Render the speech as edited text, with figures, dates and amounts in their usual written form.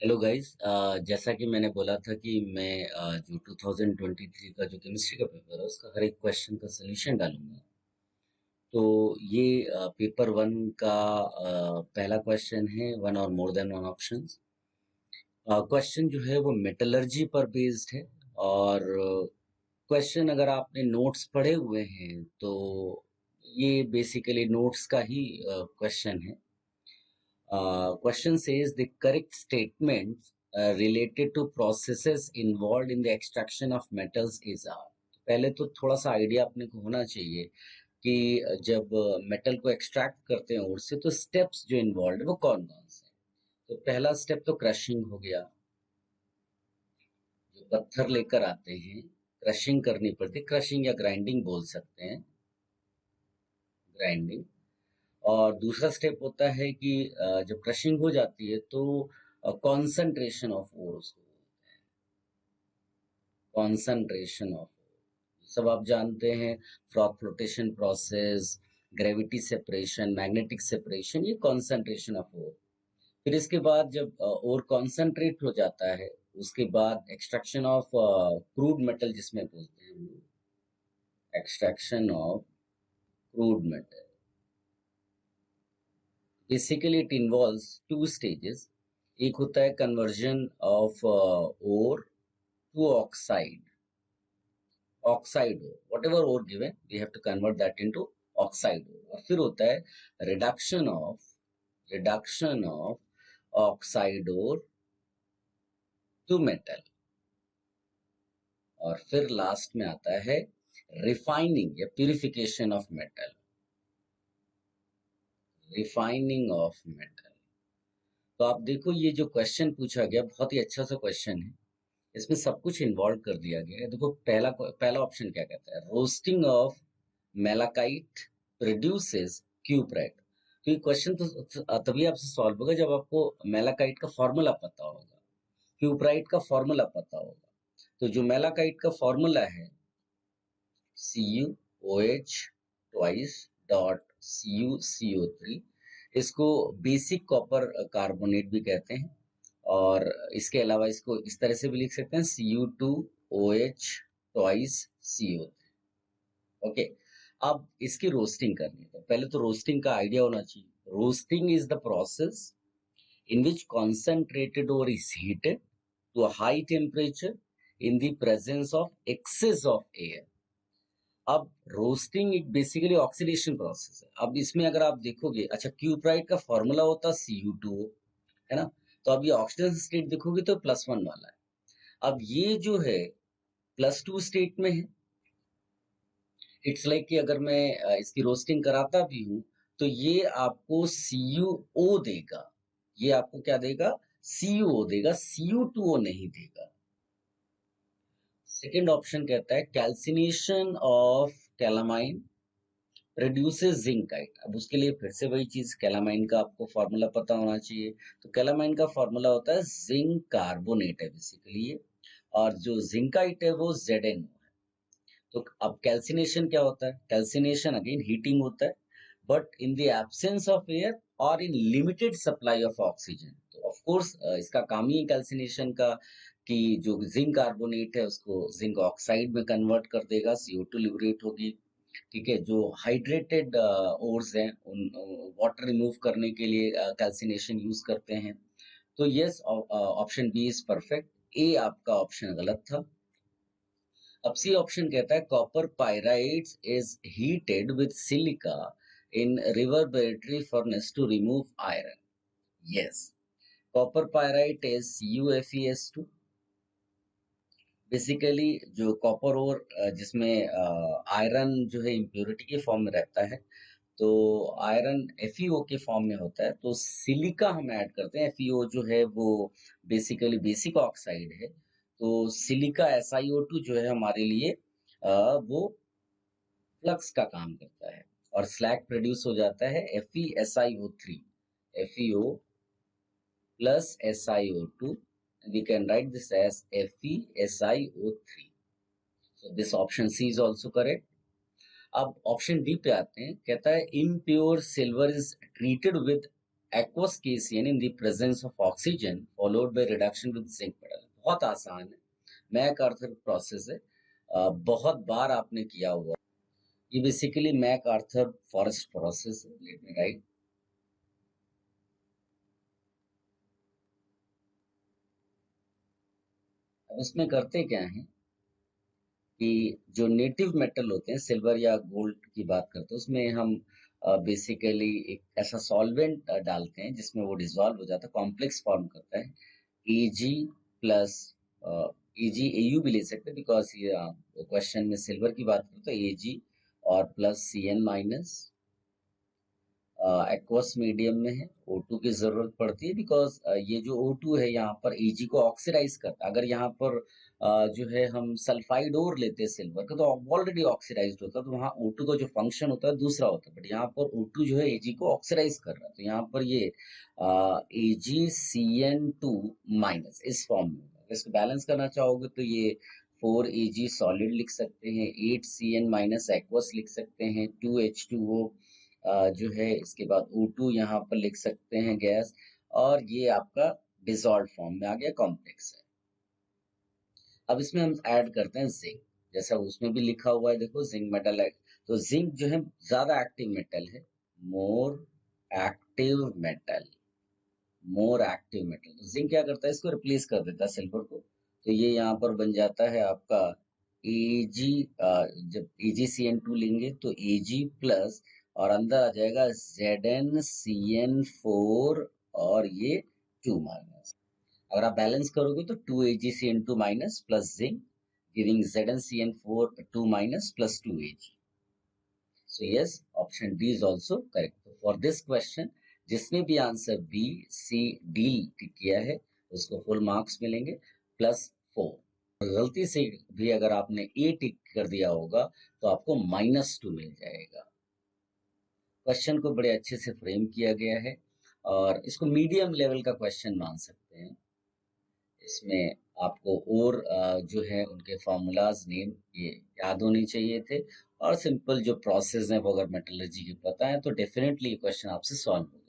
Hello guys. जैसा कि मैंने बोला था कि मैं जो 2023 का जो केमिस्ट्री का पेपर है उसका हर एक क्वेश्चन का सलूशन डालूंगा। तो ये पेपर वन का पहला क्वेश्चन है, वन और more than one options. Question जो है वो मेटलर्जी पर बेस्ड है। और क्वेश्चन अगर आपने नोट्स पढ़े हुए हैं तो ये बेसिकली नोट्स का ही क्वेश्चन है। Question says the correct statements related to processes involved in the extraction of metals is are। पहले तो थोड़ा सा आइडिया अपने को होना चाहिए कि जब मेटल को एक्सट्रैक्ट करते हैं और से तो स्टेप्स जो इन्वॉल्व है वो कौन कौन से हैं। तो पहला स्टेप तो क्रशिंग हो गया। जो पत्थर लेकर आते हैं, क्रशिंग करनी पड़ती है, क्रशिंग या ग्राइंडिंग बोल सकते हैं, ग्राइंडिंग। और दूसरा स्टेप होता है कि जब क्रशिंग हो जाती है तो कॉन्सेंट्रेशन ऑफ ओर उसको, कॉन्सेंट्रेशन ऑफ सब आप जानते हैं। Frock flotation process, gravity separation, magnetic separation, ये कॉन्सेंट्रेशन ऑफ ओर। फिर इसके बाद जब ओर कॉन्सेंट्रेट हो जाता है उसके बाद एक्सट्रैक्शन ऑफ क्रूड मेटल जिसमें बोलते हैं, extraction of crude metal. Basically it involves two stages. एक होता है conversion of ore to oxide, oxide ore, whatever ore given we have to convert that into oxide ore. और फिर होता है reduction of oxide ore to metal. और फिर last में आता है रिफाइनिंग या purification of metal, refining of metal. तो आप देखो ये जो क्वेश्चन पूछा गया बहुत ही अच्छा सा क्वेश्चन है। इसमें सब कुछ इन्वॉल्व कर दिया गया है। देखो पहला ऑप्शन क्या कहता है, roasting of malachite produces cuprite. तो ये क्वेश्चन तो तभी आपसे सॉल्व होगा जब आपको मेलाकाइट का फॉर्मूला पता होगा, क्यूप्राइट का फॉर्मूला पता होगा। तो जो मेलाकाइट का फॉर्मूला है CuOH ट्वाइस डॉट CuCO3, इसको बेसिक कॉपर कार्बोनेट भी कहते हैं। और इसके अलावा इसको इस तरह से भी लिख सकते हैं Cu2OH ट्वाइस CO3। ओके। अब इसकी रोस्टिंग करनी है तो पहले तो रोस्टिंग का आइडिया होना चाहिए। Roasting is the process in which concentrated ore is heated to a high temperature in the presence of excess of air। अब रोस्टिंग एक बेसिकली ऑक्सीडेशन प्रोसेस है। अब इसमें अगर आप देखोगे, अच्छा क्यूप्राइट का फॉर्मूला होता है Cu2O, है ना। तो अब ये ऑक्सीडेशन स्टेट देखोगे तो +1 वाला है। अब ये जो है +2 स्टेट में है। इट्स लाइक कि अगर मैं इसकी रोस्टिंग कराता भी हूं तो ये आपको CuO देगा। ये आपको क्या देगा, CuO देगा, Cu2O नहीं देगा। सेकेंड ऑप्शन कहता है calcination of calamine produces zincite. अब उसके लिए फिर से वही चीज, कैलामाइन का आपको फॉर्मूला पता होना चाहिए। तो कैलामाइन का फॉर्मूला होता है जिंक कार्बोनेट है बेसिकली ये। और जो जिंकाइट है वो ZnO है। तो अब कैल्सिनेशन क्या होता है, कैल्सिनेशन अगेन हीटिंग होता है, but in the absence of air और in limited supply of oxygen. तो ऑफ कोर्स इसका काम ही है कैल्सिनेशन का कि जो जिंक कार्बोनेट है उसको जिंक ऑक्साइड में कन्वर्ट कर देगा, CO2 लिबरेट होगी। ठीक है, जो हाइड्रेटेड ओर्स हैं उन वाटर रिमूव करने के लिए कैल्सिनेशन यूज करते हैं। तो yes, option B is perfect. A आपका ऑप्शन गलत था। अब सी ऑप्शन कहता है copper pyrites is heated with silica in reverberatory furnace to remove iron. Yes, copper pyrite is CuFeS2। Basically जो कॉपर और जिसमें आयरन जो है इम्प्योरिटी के फॉर्म में रहता है, तो आयरन FeO के फॉर्म में होता है। तो सिलिका हम ऐड करते हैं, FeO जो है वो बेसिकली बेसिक ऑक्साइड है। तो सिलिका SiO2 जो है हमारे लिए वो फ्लक्स का काम करता है और स्लैग प्रोड्यूस हो जाता है FeSiO3, FeO plus SiO2। We can write this as FeSiO3। So this option C is also correct। अब ऑप्शन डी पे आते हैं, कहता है impure silver is treated with aqueous case यानी in the presence of oxygen followed by reduction with zinc metal. बहुत आसान है, मैक आर्थर प्रोसेस है, बहुत बार आपने किया हुआ। ये basically MacArthur forest process है, लेट मी राइट। अब इसमें करते क्या है कि जो नेटिव मेटल होते हैं, सिल्वर या गोल्ड की बात करते हैं, उसमें हम बेसिकली एक ऐसा सॉल्वेंट डालते हैं जिसमें वो डिसॉल्व हो जाता है, कॉम्प्लेक्स फॉर्म करता है। Ag प्लस Ag Au भी ले सकते हैं, बिकॉज ये क्वेश्चन में सिल्वर की बात करें तो Ag और plus Cn minus aqueous medium में है, O2 की जरूरत पड़ती है, बिकॉज ये जो O2 है यहाँ पर Ag को ऑक्सीडाइज करता है। अगर यहाँ पर जो है हम सल्फाइड और लेते हैं सिल्वर का, तो ऑलरेडी ऑक्सीडाइज्ड होता है, तो वहाँ O2 का जो फंक्शन होता है दूसरा होता है, बट यहाँ पर O2 जो है Ag को ऑक्सीडाइज कर रहा है, तो यहाँ पर ये AgCN2 माइनस इस फॉर्म में होगा। इसको बैलेंस करना चाहोगे तो ये 4Ag सॉलिड लिख सकते हैं, 8Cn माइनस एक्वस लिख सकते हैं, 2H2O जो है, इसके बाद O2 यहाँ पर लिख सकते हैं गैस, और ये आपका डिसॉल्व फॉर्म में आ गया, कॉम्प्लेक्स है। अब इसमें हम ऐड करते हैं जिंक, जैसा उसमें भी लिखा हुआ है, देखो जिंक मेटल है, तो जिंक जो है ज्यादा एक्टिव मेटल है, more active metal, more active metal. तो जिंक क्या करता है, इसको रिप्लेस कर देता है सिल्वर को, तो ये यहाँ पर बन जाता है आपका Ag। जब AgCN2 लेंगे तो Ag प्लस, और अंदर आ जाएगा ZnCN4 और ये 2 माइनस। अगर आप बैलेंस करोगे तो 2AgCN2 minus plus zinc giving ZnCN4 2 minus plus 2Ag। So yes, option D is also correct. So for this question, जिसने भी आंसर B, C, D टिक किया है उसको फुल मार्क्स मिलेंगे +4। गलती से भी अगर आपने A टिक कर दिया होगा तो आपको -2 मिल जाएगा। क्वेश्चन को बड़े अच्छे से फ्रेम किया गया है और इसको मीडियम लेवल का क्वेश्चन मान सकते हैं। इसमें आपको और जो है उनके फार्मूलाज नेम ये याद होनी चाहिए थे, और सिंपल जो प्रोसेस है वो अगर मेटलर्जी की पता है तो डेफिनेटली ये क्वेश्चन आपसे सॉल्व हो